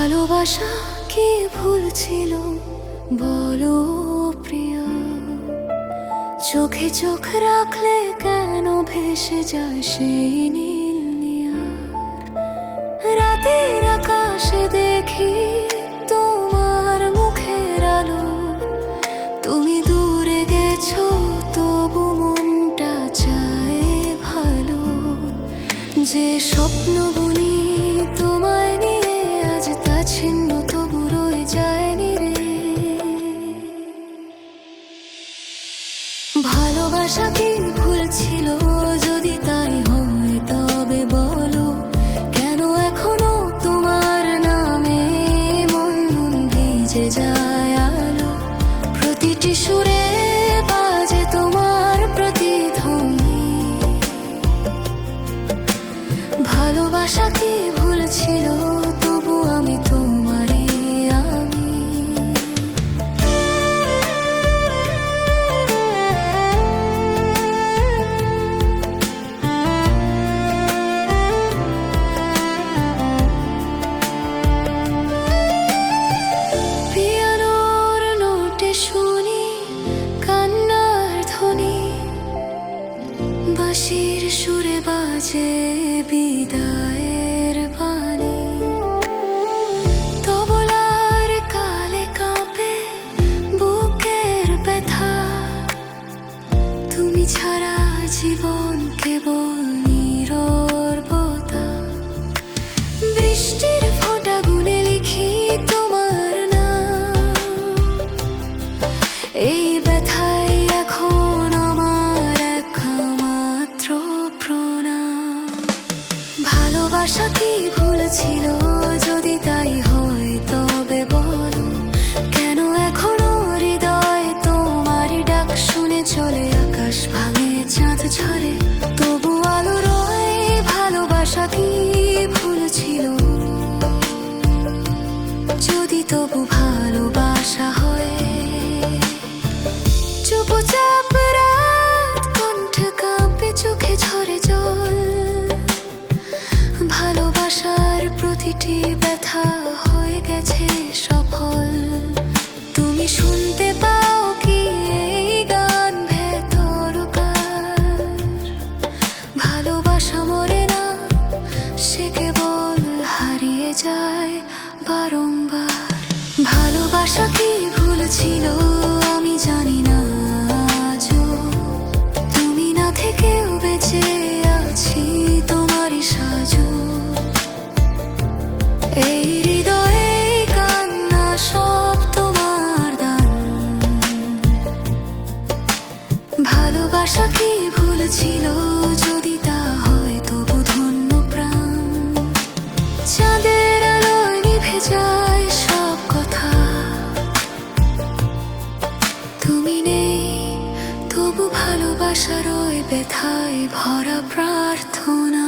ভালোবাসা কি ভুল ছিল বলো প্রিয়, চোখে চোখ রাখলে কেন ভেসে যায় সেই নীল নিয়ার। রাতের আকাশে দেখি তোমার মুখের আলো, তুমি দূরে গেছো তবু মনটা চায় ভালো। যে স্বপ্ন বুনি তোমায় নিয়ে আজ তা ছিন্ন তবু রয়ে যায়নি রে। ভালোবাসা কি ভুল ছিল যদি তাই হয় তবে বলো, কেন এখনো তোমার নামে মন ভিজে যায় আলো। প্রতিটি সুরে বাজে তোমার প্রতিধ্বনি। ভালোবাসা কি ভুল ছিল তবু আমি তোমারই আমি। পিয়ানোর নোটে শুনি কান্নার ধ্বনি, বাঁশির সুরে বাজে বিদায়ের বাণী। তবলার কালে কাঁপে বুকের ব্যথা, তুমি ছাড়া জীবন কেবল নীরবতা। বৃষ্টির ফোঁটা গুনে লিখি তোমার নাম, এই ব্যথাই এখন আমার একমাত্র প্রণাম। ভালোবাসা কি ভুল ছিল যদি তাই হয় তবে বলো, কেন এখনো হৃদয় তোমারই ডাক শুনে চলে। আকাশ ভাঙে চাঁদ ঝরে তবু আলো রয়। ভালোবাসা কি ভুল ছিল যদি তবু ভালোবাসা হয়। চুপচাপ রাত কণ্ঠ কাঁপে চোখে ঝরে জল, ভালোবাসার প্রতিটি ব্যথা হয়ে গেছে সফল। তুমি শুনতে পাও কি এই গান ভেতরকার? ভালোবাসা মরে না, সে কেবল হারিয়ে যায় বারংবার। ভালোবাসা কি ভুল ছিল আমি জানি না আজও, তুমি না থেকেও বেঁচে আছি তোমারই সাজো। এই হৃদয়ে কান্না সব তোমার দান। ভালোবাসা কি ভুল ছিল যদি তা হয় তবু ধন্য প্রাণ। চাঁদের আলোয় নিভে যায় সব কথা, তুমি নেই তবু ভালোবাসা রয় ব্যথায় ভরা প্রার্থনা।